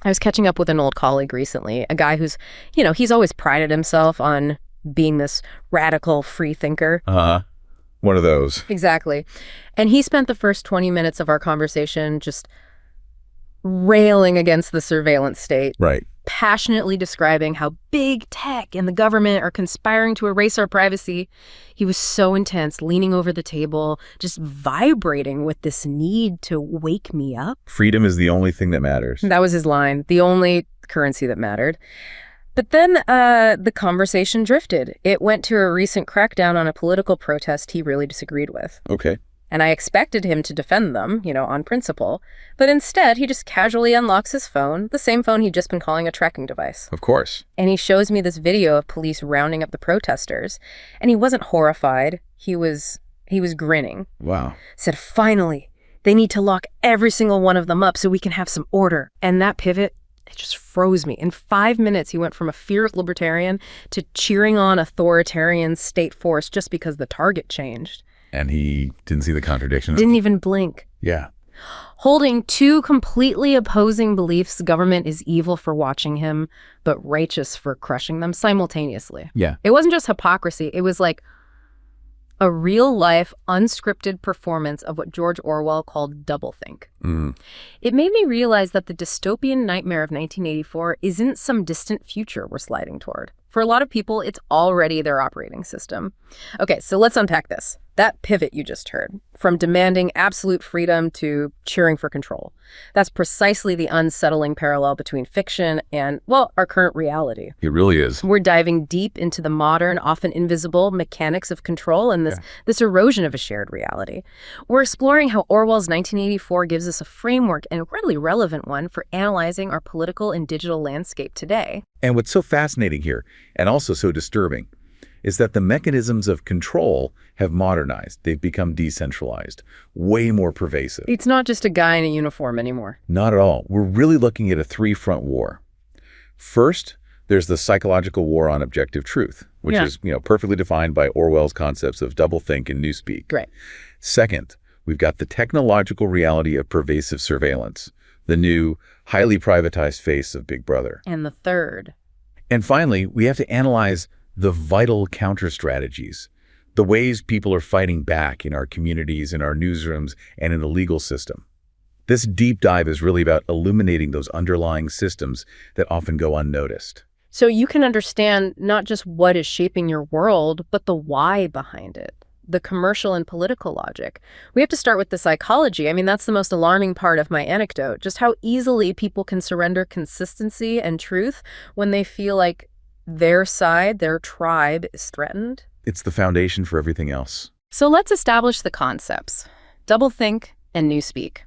I was catching up with an old colleague recently, a guy who's, he's always prided himself on being this radical free thinker. Uh-huh. One of those. Exactly. And he spent the first 20 minutes of our conversation just railing against the surveillance state. Right. Passionately describing how big tech and the government are conspiring to erase our privacy. He was so intense, leaning over the table, just vibrating with this need to wake me up. Freedom is the only thing that matters. That was his line, the only currency that mattered. But then the conversation drifted. It went to a recent crackdown on a political protest he really disagreed with. Okay. And I expected him to defend them, on principle. But instead, he just casually unlocks his phone, the same phone he'd just been calling a tracking device. Of course. And he shows me this video of police rounding up the protesters. And he wasn't horrified. He was grinning. Wow. Said, finally, they need to lock every single one of them up so we can have some order. And that pivot, it just froze me. In 5 minutes, he went from a fierce libertarian to cheering on authoritarian state force just because the target changed. And he didn't see the contradiction. Didn't even blink. Yeah. Holding two completely opposing beliefs, government is evil for watching him, but righteous for crushing them simultaneously. Yeah. It wasn't just hypocrisy. It was like a real-life, unscripted performance of what George Orwell called doublethink. Mm. It made me realize that the dystopian nightmare of 1984 isn't some distant future we're sliding toward. For a lot of people, it's already their operating system. Okay, so let's unpack this. That pivot you just heard, from demanding absolute freedom to cheering for control. That's precisely the unsettling parallel between fiction and, well, our current reality. It really is. We're diving deep into the modern, often invisible mechanics of control and this erosion of a shared reality. We're exploring how Orwell's 1984 gives us a framework, and a really relevant one, for analyzing our political and digital landscape today. And what's so fascinating here, and also so disturbing, is that the mechanisms of control have modernized. They've become decentralized, way more pervasive. It's not just a guy in a uniform anymore. Not at all. We're really looking at a three-front war. First, there's the psychological war on objective truth, which is, perfectly defined by Orwell's concepts of doublethink and Newspeak. Right. Second, we've got the technological reality of pervasive surveillance, the new, highly privatized face of Big Brother. And the third. And finally, we have to analyze the vital counter-strategies, the ways people are fighting back in our communities, in our newsrooms, and in the legal system. This deep dive is really about illuminating those underlying systems that often go unnoticed. So you can understand not just what is shaping your world, but the why behind it, the commercial and political logic. We have to start with the psychology. I mean, that's the most alarming part of my anecdote, just how easily people can surrender consistency and truth when they feel like their side, their tribe, is threatened. It's the foundation for everything else. So let's establish the concepts. Doublethink and Newspeak.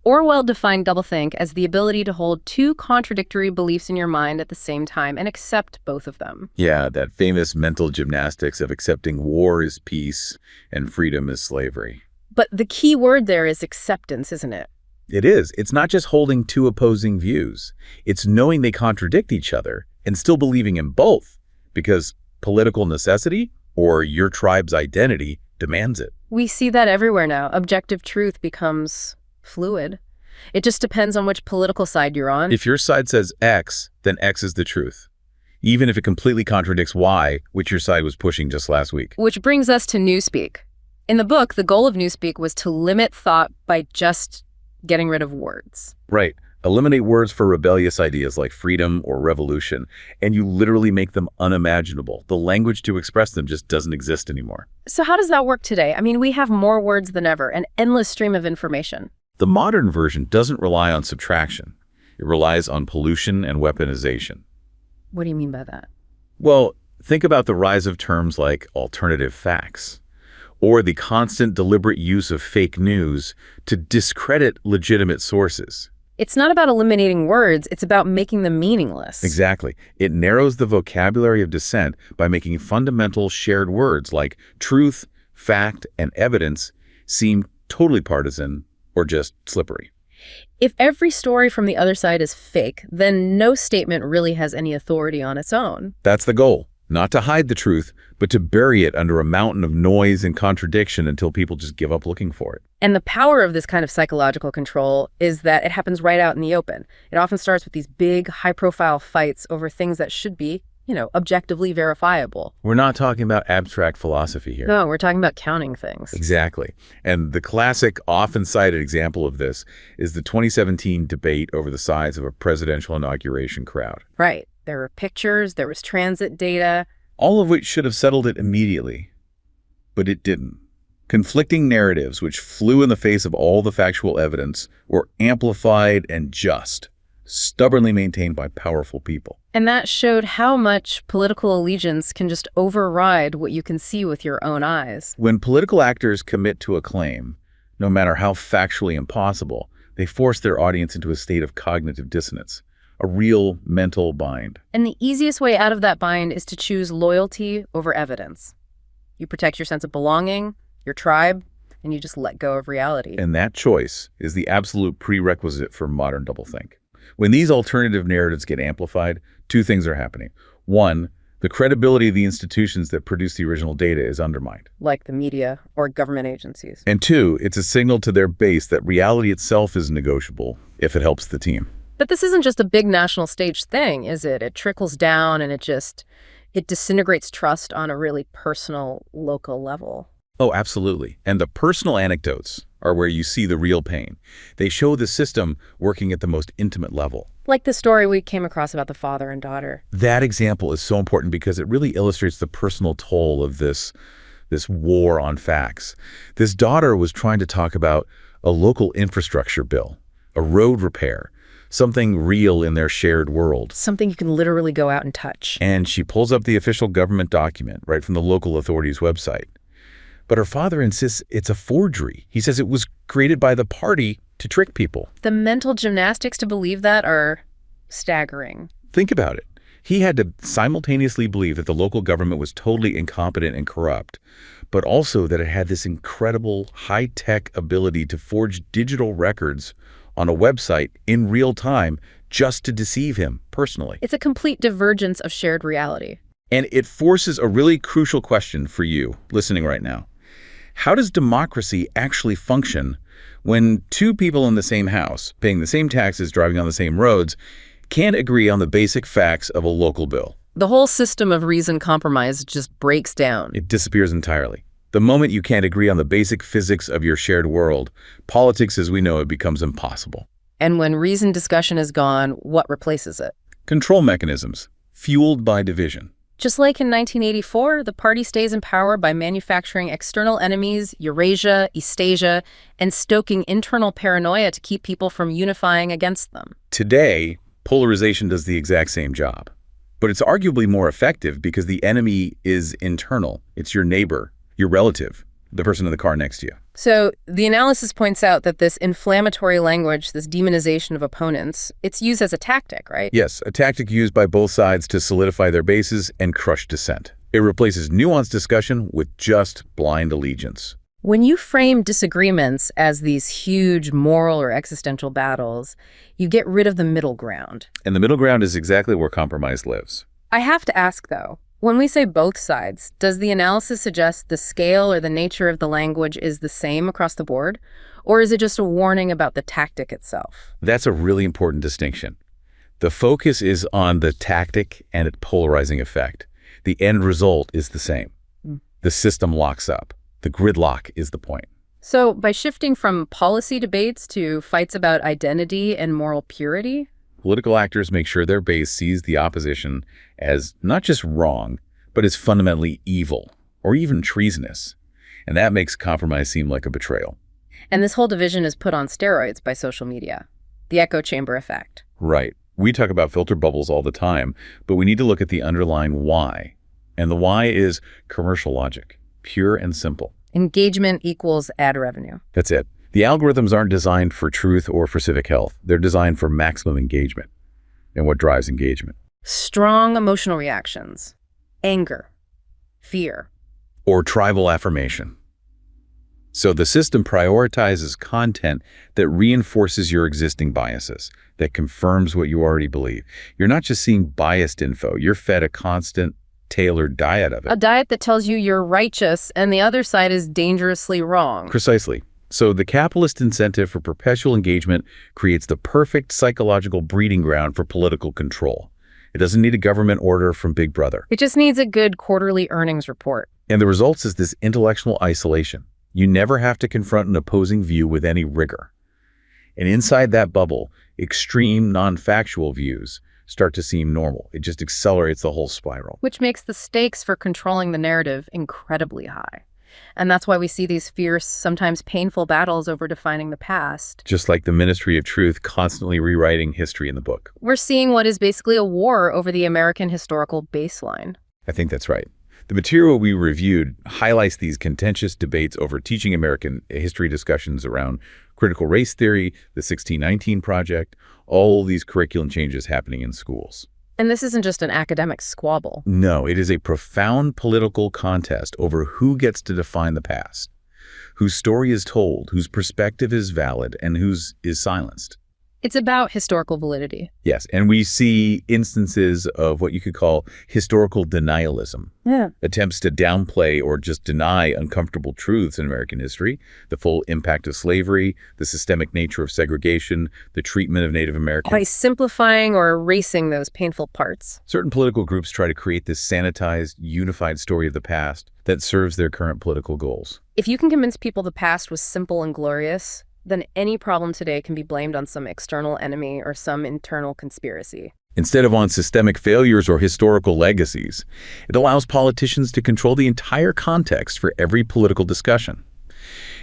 Orwell defined doublethink as the ability to hold two contradictory beliefs in your mind at the same time and accept both of them. Yeah, that famous mental gymnastics of accepting war is peace and freedom is slavery. But the key word there is acceptance, isn't it? It is. It's not just holding two opposing views. It's knowing they contradict each other and still believing in both, because political necessity or your tribe's identity demands it. We see that everywhere now. Objective truth becomes fluid. It just depends on which political side you're on. If your side says X, then X is the truth, even if it completely contradicts Y, which your side was pushing just last week. Which brings us to Newspeak. In the book, the goal of Newspeak was to limit thought by just getting rid of words. Right. Eliminate words for rebellious ideas like freedom or revolution, and you literally make them unimaginable. The language to express them just doesn't exist anymore. So how does that work today? I mean, we have more words than ever, an endless stream of information. The modern version doesn't rely on subtraction. It relies on pollution and weaponization. What do you mean by that? Well, think about the rise of terms like alternative facts, or the constant deliberate use of fake news to discredit legitimate sources. It's not about eliminating words, it's about making them meaningless. Exactly. It narrows the vocabulary of dissent by making fundamental shared words like truth, fact, and evidence seem totally partisan or just slippery. If every story from the other side is fake, then no statement really has any authority on its own. That's the goal. Not to hide the truth, but to bury it under a mountain of noise and contradiction until people just give up looking for it. And the power of this kind of psychological control is that it happens right out in the open. It often starts with these big, high-profile fights over things that should be, objectively verifiable. We're not talking about abstract philosophy here. No, we're talking about counting things. Exactly. And the classic, often cited example of this is the 2017 debate over the size of a presidential inauguration crowd. Right. There were pictures, there was transit data. All of which should have settled it immediately. But it didn't. Conflicting narratives which flew in the face of all the factual evidence were amplified and stubbornly maintained by powerful people. And that showed how much political allegiance can just override what you can see with your own eyes. When political actors commit to a claim, no matter how factually impossible, they force their audience into a state of cognitive dissonance, a real mental bind. And the easiest way out of that bind is to choose loyalty over evidence. You protect your sense of belonging, your tribe, and you just let go of reality. And that choice is the absolute prerequisite for modern doublethink. When these alternative narratives get amplified, two things are happening. One, the credibility of the institutions that produce the original data is undermined. Like the media or government agencies. And two, it's a signal to their base that reality itself is negotiable if it helps the team. But this isn't just a big national stage thing, is it? It trickles down and it disintegrates trust on a really personal, local level. Oh, absolutely. And the personal anecdotes are where you see the real pain. They show the system working at the most intimate level. Like the story we came across about the father and daughter. That example is so important because it really illustrates the personal toll of this war on facts. This daughter was trying to talk about a local infrastructure bill, a road repair, something real in their shared world. Something you can literally go out and touch. And she pulls up the official government document right from the local authorities' website. But her father insists it's a forgery. He says it was created by the party to trick people. The mental gymnastics to believe that are staggering. Think about it. He had to simultaneously believe that the local government was totally incompetent and corrupt, but also that it had this incredible high-tech ability to forge digital records on a website in real time just to deceive him personally. It's a complete divergence of shared reality. And it forces a really crucial question for you listening right now. How does democracy actually function when two people in the same house, paying the same taxes, driving on the same roads, can't agree on the basic facts of a local bill? The whole system of reason compromise just breaks down. It disappears entirely. The moment you can't agree on the basic physics of your shared world, politics as we know it becomes impossible. And when reasoned discussion is gone, what replaces it? Control mechanisms, fueled by division. Just like in 1984, the party stays in power by manufacturing external enemies, Eurasia, Eastasia, and stoking internal paranoia to keep people from unifying against them. Today, polarization does the exact same job. But it's arguably more effective because the enemy is internal. It's your neighbor, your relative, the person in the car next to you. So the analysis points out that this inflammatory language, this demonization of opponents, it's used as a tactic, right? Yes, a tactic used by both sides to solidify their bases and crush dissent. It replaces nuanced discussion with just blind allegiance. When you frame disagreements as these huge moral or existential battles, you get rid of the middle ground. And the middle ground is exactly where compromise lives. I have to ask, though, when we say both sides, does the analysis suggest the scale or the nature of the language is the same across the board? Or is it just a warning about the tactic itself? That's a really important distinction. The focus is on the tactic and its polarizing effect. The end result is the same. The system locks up. The gridlock is the point. So by shifting from policy debates to fights about identity and moral purity, political actors make sure their base sees the opposition as not just wrong, but as fundamentally evil or even treasonous. And that makes compromise seem like a betrayal. And this whole division is put on steroids by social media. The echo chamber effect. Right. We talk about filter bubbles all the time, but we need to look at the underlying why. And the why is commercial logic, pure and simple. Engagement equals ad revenue. That's it. The algorithms aren't designed for truth or for civic health. They're designed for maximum engagement. And what drives engagement? Strong emotional reactions. Anger. Fear. Or tribal affirmation. So the system prioritizes content that reinforces your existing biases, that confirms what you already believe. You're not just seeing biased info. You're fed a constant, tailored diet of it. A diet that tells you you're righteous and the other side is dangerously wrong. Precisely. So the capitalist incentive for perpetual engagement creates the perfect psychological breeding ground for political control. It doesn't need a government order from Big Brother. It just needs a good quarterly earnings report. And the results is this intellectual isolation. You never have to confront an opposing view with any rigor. And inside that bubble, extreme, non-factual views start to seem normal. It just accelerates the whole spiral. Which makes the stakes for controlling the narrative incredibly high. And that's why we see these fierce, sometimes painful battles over defining the past. Just like the Ministry of Truth constantly rewriting history in the book. We're seeing what is basically a war over the American historical baseline. I think that's right. The material we reviewed highlights these contentious debates over teaching American history, discussions around critical race theory, the 1619 Project, all these curriculum changes happening in schools. And this isn't just an academic squabble. No, it is a profound political contest over who gets to define the past, whose story is told, whose perspective is valid, and whose is silenced. It's about historical validity. Yes, and we see instances of what you could call historical denialism. Yeah. Attempts to downplay or just deny uncomfortable truths in American history, the full impact of slavery, the systemic nature of segregation, the treatment of Native Americans. By simplifying or erasing those painful parts. Certain political groups try to create this sanitized, unified story of the past that serves their current political goals. If you can convince people the past was simple and glorious, then any problem today can be blamed on some external enemy or some internal conspiracy. Instead of on systemic failures or historical legacies, it allows politicians to control the entire context for every political discussion.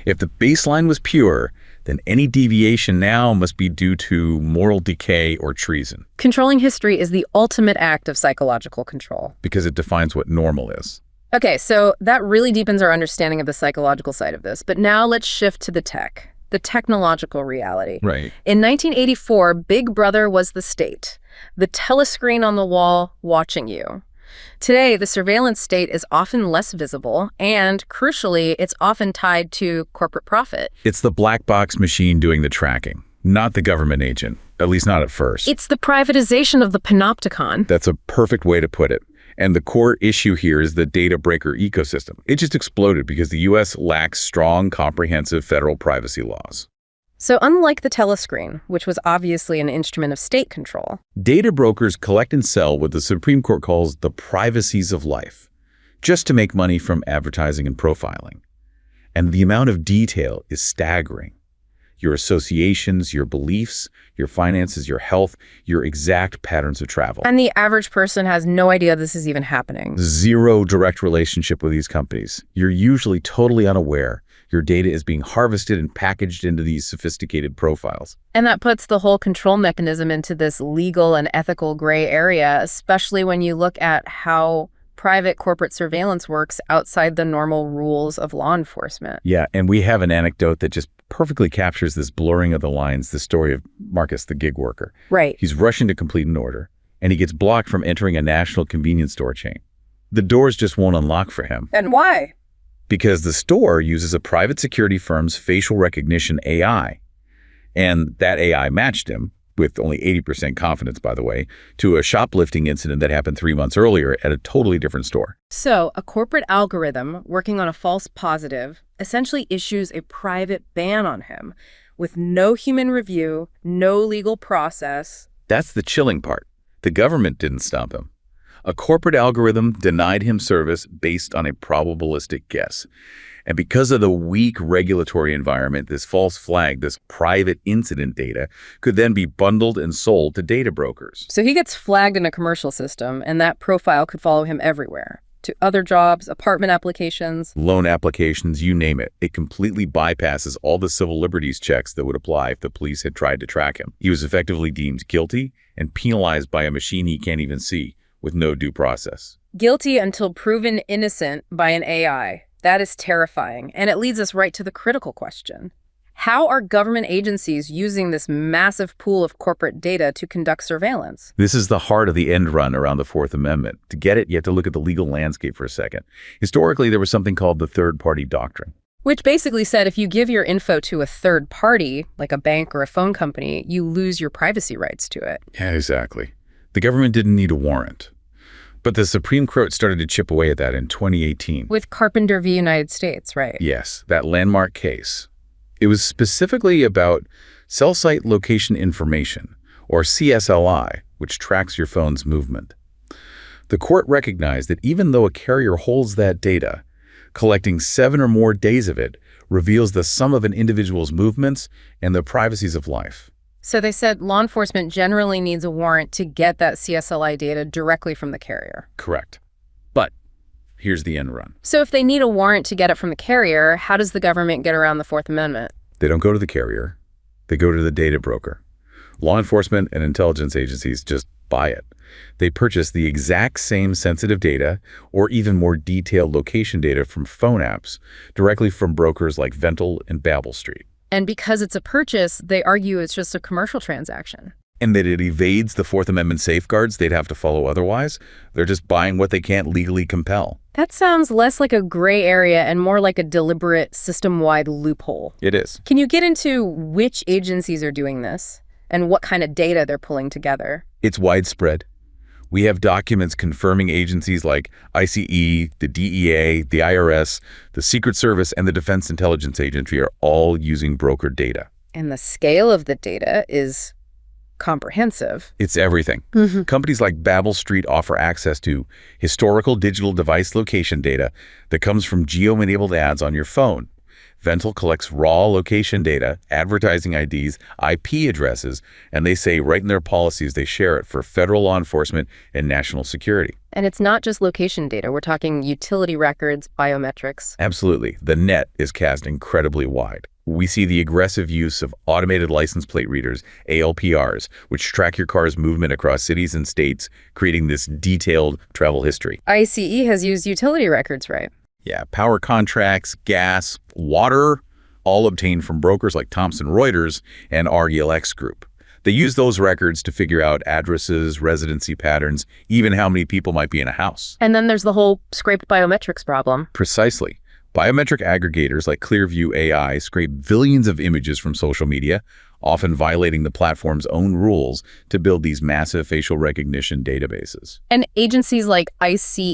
If the baseline was pure, then any deviation now must be due to moral decay or treason. Controlling history is the ultimate act of psychological control. Because it defines what normal is. Okay, so that really deepens our understanding of the psychological side of this. But now let's shift to the tech. The technological reality. Right. In 1984, Big Brother was the state, the telescreen on the wall watching you. Today, the surveillance state is often less visible, and crucially, it's often tied to corporate profit. It's the black box machine doing the tracking, not the government agent, at least not at first. It's the privatization of the panopticon. That's a perfect way to put it. And the core issue here is the data breaker ecosystem. It just exploded because the U.S. lacks strong, comprehensive federal privacy laws. So unlike the telescreen, which was obviously an instrument of state control, data brokers collect and sell what the Supreme Court calls the privacies of life, just to make money from advertising and profiling. And the amount of detail is staggering. Your associations, your beliefs, your finances, your health, your exact patterns of travel. And the average person has no idea this is even happening. Zero direct relationship with these companies. You're usually totally unaware. Your data is being harvested and packaged into these sophisticated profiles. And that puts the whole control mechanism into this legal and ethical gray area, especially when you look at how private corporate surveillance works outside the normal rules of law enforcement. Yeah, and we have an anecdote that just perfectly captures this blurring of the lines, the story of Marcus, the gig worker. Right. He's rushing to complete an order, and he gets blocked from entering a national convenience store chain. The doors just won't unlock for him. And why? Because the store uses a private security firm's facial recognition AI. And that AI matched him, with only 80% confidence, by the way, to a shoplifting incident that happened 3 months earlier at a totally different store. So a corporate algorithm working on a false positive essentially issues a private ban on him with no human review, no legal process. That's the chilling part. The government didn't stop him. A corporate algorithm denied him service based on a probabilistic guess. And because of the weak regulatory environment, this false flag, this private incident data, could then be bundled and sold to data brokers. So he gets flagged in a commercial system, and that profile could follow him everywhere. To other jobs, apartment applications. Loan applications, you name it. It completely bypasses all the civil liberties checks that would apply if the police had tried to track him. He was effectively deemed guilty and penalized by a machine he can't even see, with no due process. Guilty until proven innocent by an AI. That is terrifying, and it leads us right to the critical question. How are government agencies using this massive pool of corporate data to conduct surveillance? This is the heart of the end run around the Fourth Amendment. To get it, you have to look at the legal landscape for a second. Historically, there was something called the third-party doctrine. Which basically said if you give your info to a third party, like a bank or a phone company, you lose your privacy rights to it. Yeah, exactly. The government didn't need a warrant. But the Supreme Court started to chip away at that in 2018. With Carpenter v. United States, right? Yes, that landmark case. It was specifically about cell site location information, or CSLI, which tracks your phone's movement. The court recognized that even though a carrier holds that data, collecting 7 or more days of it reveals the sum of an individual's movements and the privacies of life. So they said law enforcement generally needs a warrant to get that CSLI data directly from the carrier. Correct. But here's the end run. So if they need a warrant to get it from the carrier, how does the government get around the Fourth Amendment? They don't go to the carrier. They go to the data broker. Law enforcement and intelligence agencies just buy it. They purchase the exact same sensitive data or even more detailed location data from phone apps directly from brokers like Vental and Babel Street. And because it's a purchase, they argue it's just a commercial transaction. And that it evades the Fourth Amendment safeguards they'd have to follow otherwise. They're just buying what they can't legally compel. That sounds less like a gray area and more like a deliberate system-wide loophole. It is. Can you get into which agencies are doing this and what kind of data they're pulling together? It's widespread. We have documents confirming agencies like ICE, the DEA, the IRS, the Secret Service, and the Defense Intelligence Agency are all using brokered data. And the scale of the data is comprehensive. It's everything. Companies like Babel Street offer access to historical digital device location data that comes from geo-enabled ads on your phone. Vental collects raw location data, advertising IDs, IP addresses, and they say right in their policies they share it for federal law enforcement and national security. And it's not just location data. We're talking utility records, biometrics. Absolutely. The net is cast incredibly wide. We see the aggressive use of automated license plate readers, ALPRs, which track your car's movement across cities and states, creating this detailed travel history. ICE has used utility records, right? Yeah, power contracts, gas, water, all obtained from brokers like Thomson Reuters and RELX Group. They use those records to figure out addresses, residency patterns, even how many people might be in a house. And then there's the whole scraped biometrics problem. Precisely. Biometric aggregators like Clearview AI scrape billions of images from social media, often violating the platform's own rules to build these massive facial recognition databases. And agencies like ICE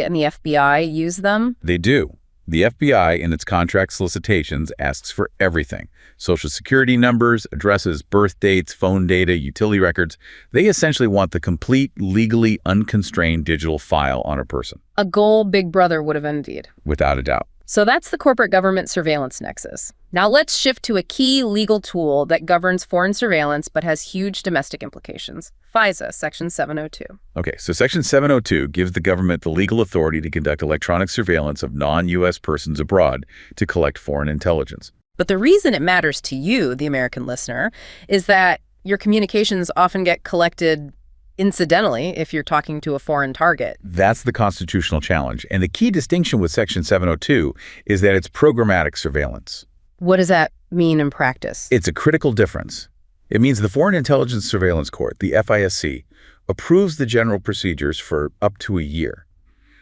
and the FBI use them? They do. The FBI, in its contract solicitations, asks for everything. Social security numbers, addresses, birth dates, phone data, utility records. They essentially want the complete, legally unconstrained digital file on a person. A goal Big Brother would have envied. Without a doubt. So that's the corporate government surveillance nexus. Now let's shift to a key legal tool that governs foreign surveillance but has huge domestic implications. FISA, Section 702. Okay, so Section 702 gives the government the legal authority to conduct electronic surveillance of non-U.S. persons abroad to collect foreign intelligence. But the reason it matters to you, the American listener, is that your communications often get collected incidentally if you're talking to a foreign target. That's the constitutional challenge. And the key distinction with Section 702 is that it's programmatic surveillance. What does that mean in practice? It's a critical difference. It means the Foreign Intelligence Surveillance Court, the FISC, approves the general procedures for up to a year.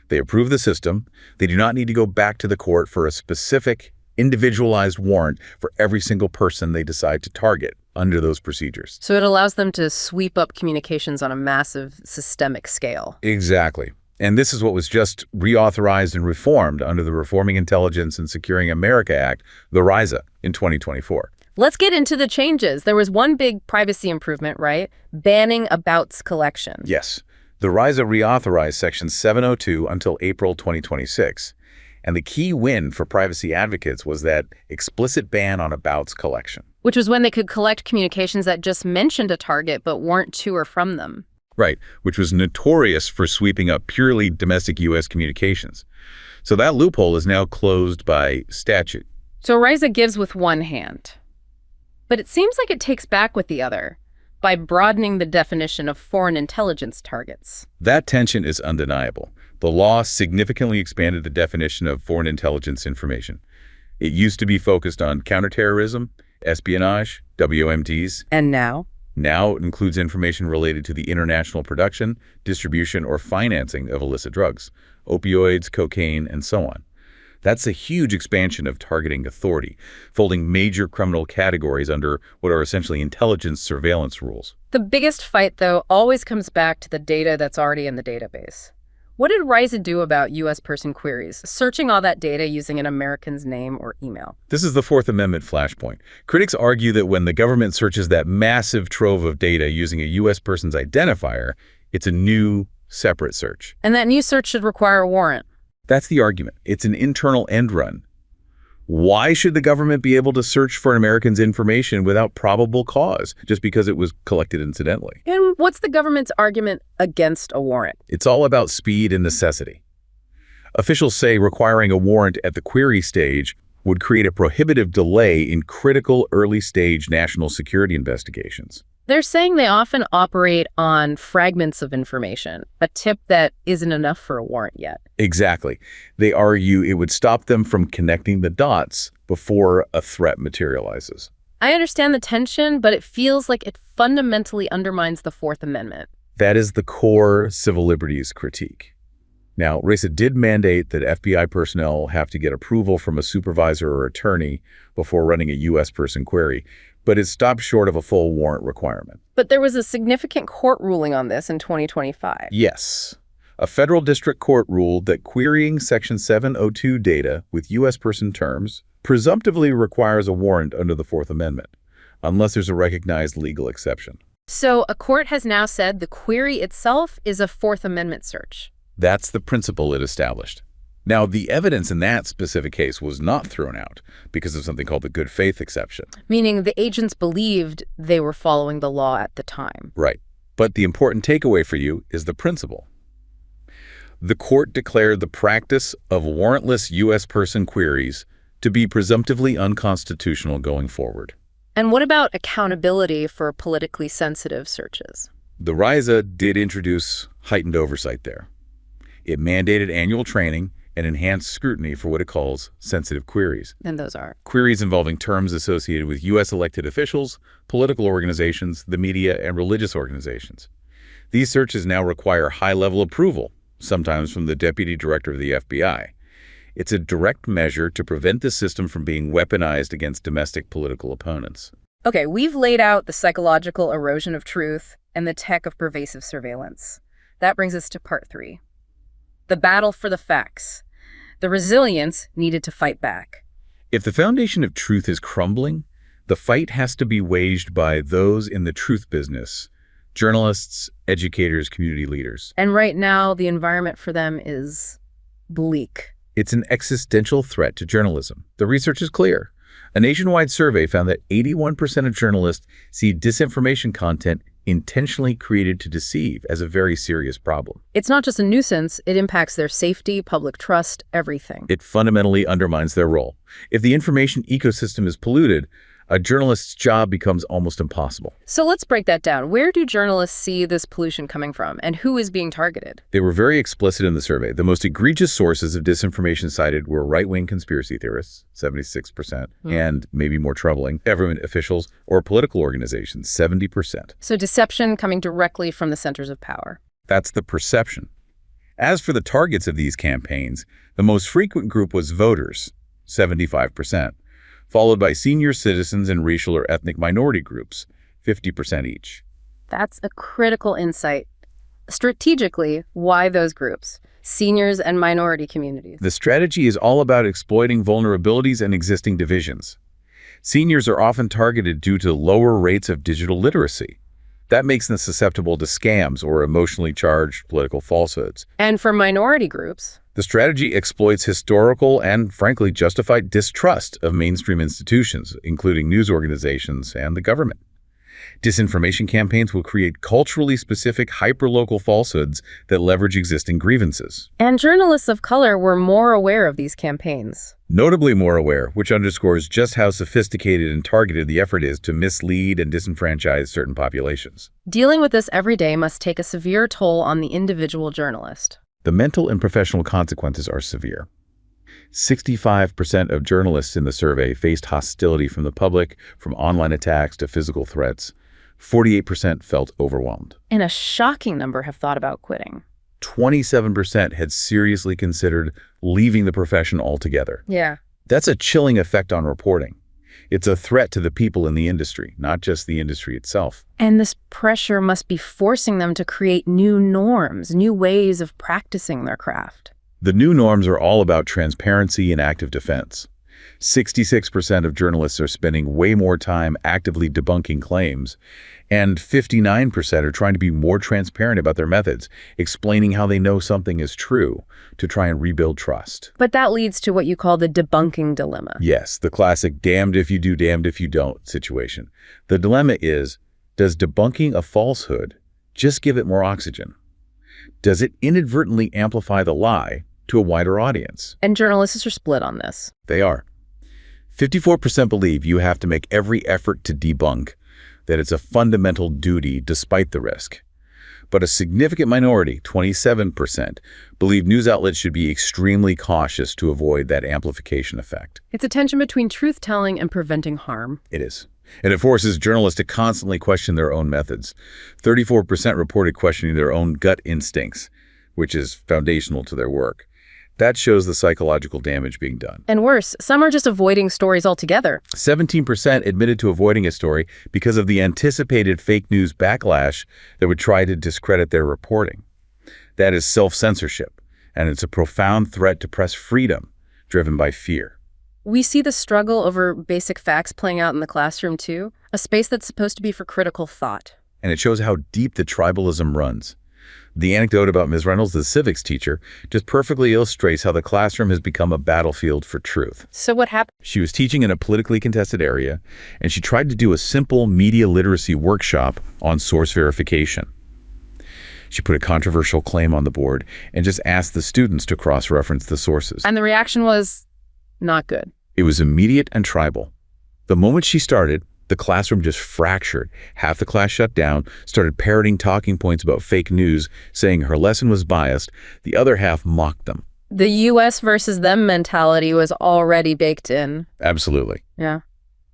They approve the system. They do not need to go back to the court for a specific, individualized warrant for every single person they decide to target under those procedures. So it allows them to sweep up communications on a massive systemic scale. Exactly. And this is what was just reauthorized and reformed under the Reforming Intelligence and Securing America Act, the RISA, in 2024. Let's get into the changes. There was one big privacy improvement, right? Banning abouts collection. Yes. The RISA reauthorized Section 702 until April 2026. And the key win for privacy advocates was that explicit ban on abouts collection. Which was when they could collect communications that just mentioned a target but weren't to or from them. Right, which was notorious for sweeping up purely domestic U.S. communications. So that loophole is now closed by statute. So RISA gives with one hand. But it seems like it takes back with the other by broadening the definition of foreign intelligence targets. That tension is undeniable. The law significantly expanded the definition of foreign intelligence information. It used to be focused on counterterrorism, espionage, WMDs. And now? Now it includes information related to the international production, distribution, or financing of illicit drugs, opioids, cocaine, and so on. That's a huge expansion of targeting authority, folding major criminal categories under what are essentially intelligence surveillance rules. The biggest fight, though, always comes back to the data that's already in the database. What did RISA do about U.S. person queries, searching all that data using an American's name or email? This is the Fourth Amendment flashpoint. Critics argue that when the government searches that massive trove of data using a U.S. person's identifier, it's a new, separate search. And that new search should require a warrant. That's the argument. It's an internal end run. Why should the government be able to search for an American's information without probable cause, just because it was collected incidentally? And what's the government's argument against a warrant? It's all about speed and necessity. Officials say requiring a warrant at the query stage would create a prohibitive delay in critical early-stage national security investigations. They're saying they often operate on fragments of information, a tip that isn't enough for a warrant yet. Exactly. They argue it would stop them from connecting the dots before a threat materializes. I understand the tension, but it feels like it fundamentally undermines the Fourth Amendment. That is the core civil liberties critique. Now, RISA did mandate that FBI personnel have to get approval from a supervisor or attorney before running a U.S. person query, but it stopped short of a full warrant requirement. But there was a significant court ruling on this in 2025. Yes. A federal district court ruled that querying Section 702 data with U.S. person terms presumptively requires a warrant under the Fourth Amendment, unless there's a recognized legal exception. So a court has now said the query itself is a Fourth Amendment search. That's the principle it established. Now, the evidence in that specific case was not thrown out because of something called the good faith exception. Meaning the agents believed they were following the law at the time. Right. But the important takeaway for you is the principle. The court declared the practice of warrantless U.S. person queries to be presumptively unconstitutional going forward. And what about accountability for politically sensitive searches? The RISA did introduce heightened oversight there. It mandated annual training and enhanced scrutiny for what it calls sensitive queries. And those are? Queries involving terms associated with U.S. elected officials, political organizations, the media, and religious organizations. These searches now require high-level approval, sometimes from the deputy director of the FBI. It's a direct measure to prevent the system from being weaponized against domestic political opponents. Okay, we've laid out the psychological erosion of truth and the tech of pervasive surveillance. That brings us to part 3. The battle for the facts. The resilience needed to fight back. If the foundation of truth is crumbling, the fight has to be waged by those in the truth business: journalists, educators, community leaders. And right now, the environment for them is bleak. It's an existential threat to journalism. The research is clear. A nationwide survey found that 81% of journalists see disinformation content intentionally created to deceive as a very serious problem. It's not just a nuisance, it impacts their safety, public trust, everything. It fundamentally undermines their role. If the information ecosystem is polluted, a journalist's job becomes almost impossible. So let's break that down. Where do journalists see this pollution coming from, and who is being targeted? They were very explicit in the survey. The most egregious sources of disinformation cited were right-wing conspiracy theorists, 76%, and maybe more troubling, government officials or political organizations, 70%. So deception coming directly from the centers of power. That's the perception. As for the targets of these campaigns, the most frequent group was voters, 75%. Followed by senior citizens and racial or ethnic minority groups, 50% each. That's a critical insight. Strategically, why those groups? Seniors and minority communities. The strategy is all about exploiting vulnerabilities and existing divisions. Seniors are often targeted due to lower rates of digital literacy. That makes them susceptible to scams or emotionally charged political falsehoods. And for minority groups? The strategy exploits historical and, frankly, justified distrust of mainstream institutions, including news organizations and the government. Disinformation campaigns will create culturally specific hyperlocal falsehoods that leverage existing grievances. And journalists of color were more aware of these campaigns. Notably more aware, which underscores just how sophisticated and targeted the effort is to mislead and disenfranchise certain populations. Dealing with this every day must take a severe toll on the individual journalist. The mental and professional consequences are severe. 65% of journalists in the survey faced hostility from the public, from online attacks to physical threats. 48% felt overwhelmed. And a shocking number have thought about quitting. 27% had seriously considered leaving the profession altogether. Yeah. That's a chilling effect on reporting. It's a threat to the people in the industry, not just the industry itself. And this pressure must be forcing them to create new norms, new ways of practicing their craft. The new norms are all about transparency and active defense. 66% of journalists are spending way more time actively debunking claims, and 59% are trying to be more transparent about their methods, explaining how they know something is true to try and rebuild trust. But that leads to what you call the debunking dilemma. Yes, the classic damned if you do, damned if you don't situation. The dilemma is, does debunking a falsehood just give it more oxygen? Does it inadvertently amplify the lie to a wider audience? And journalists are split on this. They are. 54% believe you have to make every effort to debunk, that it's a fundamental duty despite the risk. But a significant minority, 27%, believe news outlets should be extremely cautious to avoid that amplification effect. It's a tension between truth-telling and preventing harm. It is. And it forces journalists to constantly question their own methods. 34% reported questioning their own gut instincts, which is foundational to their work. That shows the psychological damage being done. And worse, some are just avoiding stories altogether. 17% admitted to avoiding a story because of the anticipated fake news backlash that would try to discredit their reporting. That is self-censorship, and it's a profound threat to press freedom driven by fear. We see the struggle over basic facts playing out in the classroom too, a space that's supposed to be for critical thought. And it shows how deep the tribalism runs. The anecdote about Ms. Reynolds, the civics teacher, just perfectly illustrates how the classroom has become a battlefield for truth. So what happened? She was teaching in a politically contested area, and she tried to do a simple media literacy workshop on source verification. She put a controversial claim on the board and just asked the students to cross-reference the sources. And the reaction was not good. It was immediate and tribal. The moment she started, the classroom just fractured. Half the class shut down, started parroting talking points about fake news, saying her lesson was biased. The other half mocked them. The US versus them mentality was already baked in. Absolutely. Yeah.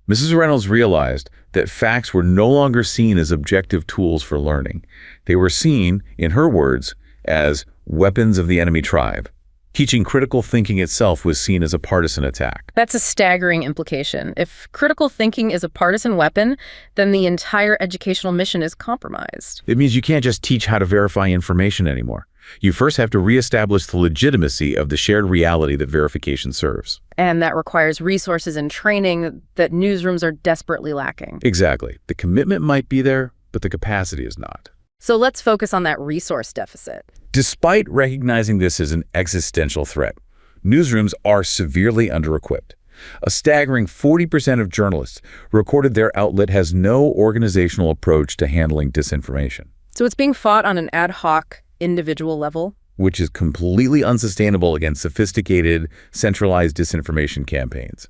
Mrs. Reynolds realized that facts were no longer seen as objective tools for learning. They were seen, in her words, as weapons of the enemy tribe. Teaching critical thinking itself was seen as a partisan attack. That's a staggering implication. If critical thinking is a partisan weapon, then the entire educational mission is compromised. It means you can't just teach how to verify information anymore. You first have to reestablish the legitimacy of the shared reality that verification serves. And that requires resources and training that newsrooms are desperately lacking. Exactly. The commitment might be there, but the capacity is not. So let's focus on that resource deficit. Despite recognizing this as an existential threat, newsrooms are severely under-equipped. A staggering 40% of journalists recorded their outlet has no organizational approach to handling disinformation. So it's being fought on an ad hoc, individual level? Which is completely unsustainable against sophisticated, centralized disinformation campaigns.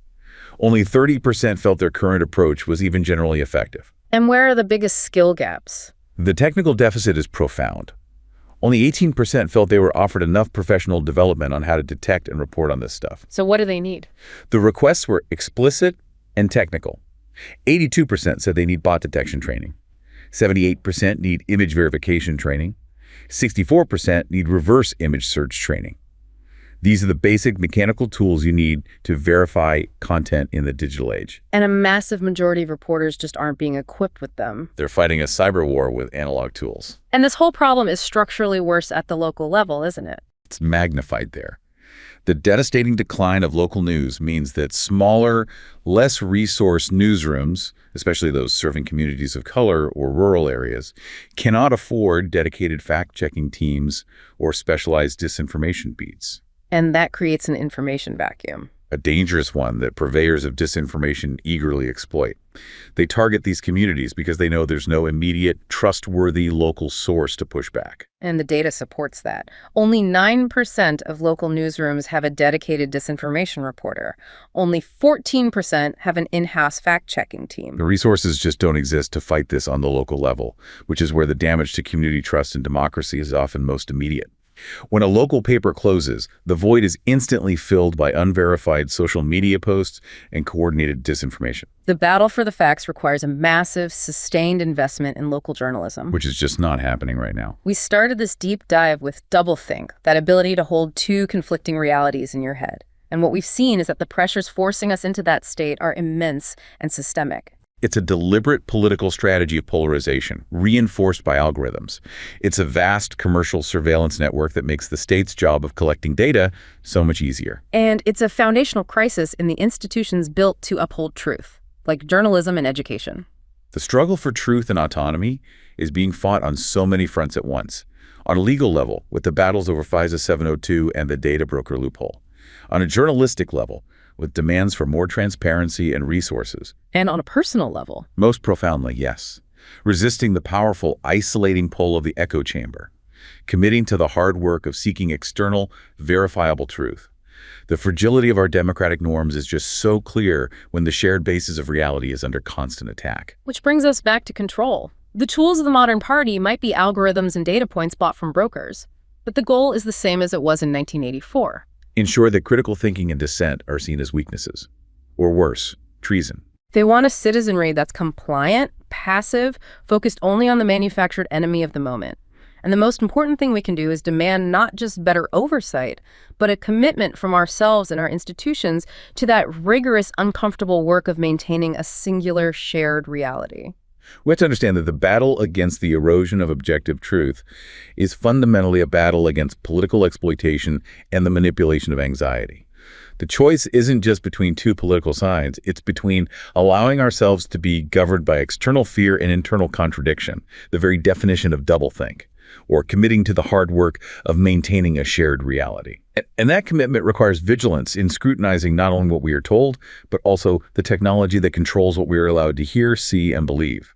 Only 30% felt their current approach was even generally effective. And where are the biggest skill gaps? The technical deficit is profound. Only 18% felt they were offered enough professional development on how to detect and report on this stuff. So what do they need? The requests were explicit and technical. 82% said they need bot detection training. 78% need image verification training. 64% need reverse image search training. These are the basic mechanical tools you need to verify content in the digital age. And a massive majority of reporters just aren't being equipped with them. They're fighting a cyber war with analog tools. And this whole problem is structurally worse at the local level, isn't it? It's magnified there. The devastating decline of local news means that smaller, less resourced newsrooms, especially those serving communities of color or rural areas, cannot afford dedicated fact-checking teams or specialized disinformation beats. And that creates an information vacuum. A dangerous one that purveyors of disinformation eagerly exploit. They target these communities because they know there's no immediate, trustworthy local source to push back. And the data supports that. Only 9% of local newsrooms have a dedicated disinformation reporter. Only 14% have an in-house fact-checking team. The resources just don't exist to fight this on the local level, which is where the damage to community trust and democracy is often most immediate. When a local paper closes, the void is instantly filled by unverified social media posts and coordinated disinformation. The battle for the facts requires a massive, sustained investment in local journalism. Which is just not happening right now. We started this deep dive with Doublethink, that ability to hold two conflicting realities in your head. And what we've seen is that the pressures forcing us into that state are immense and systemic. It's a deliberate political strategy of polarization, reinforced by algorithms. It's a vast commercial surveillance network that makes the state's job of collecting data so much easier. And it's a foundational crisis in the institutions built to uphold truth, like journalism and education. The struggle for truth and autonomy is being fought on so many fronts at once. On a legal level, with the battles over FISA 702 and the data broker loophole. On a journalistic level, with demands for more transparency and resources. And on a personal level. Most profoundly, yes. Resisting the powerful, isolating pull of the echo chamber. Committing to the hard work of seeking external, verifiable truth. The fragility of our democratic norms is just so clear when the shared basis of reality is under constant attack. Which brings us back to control. The tools of the modern party might be algorithms and data points bought from brokers, but the goal is the same as it was in 1984. Ensure that critical thinking and dissent are seen as weaknesses. Or worse, treason. They want a citizenry that's compliant, passive, focused only on the manufactured enemy of the moment. And the most important thing we can do is demand not just better oversight, but a commitment from ourselves and our institutions to that rigorous, uncomfortable work of maintaining a singular shared reality. We have to understand that the battle against the erosion of objective truth is fundamentally a battle against political exploitation and the manipulation of anxiety. The choice isn't just between two political sides, it's between allowing ourselves to be governed by external fear and internal contradiction, the very definition of doublethink, or committing to the hard work of maintaining a shared reality. And that commitment requires vigilance in scrutinizing not only what we are told, but also the technology that controls what we are allowed to hear, see, and believe.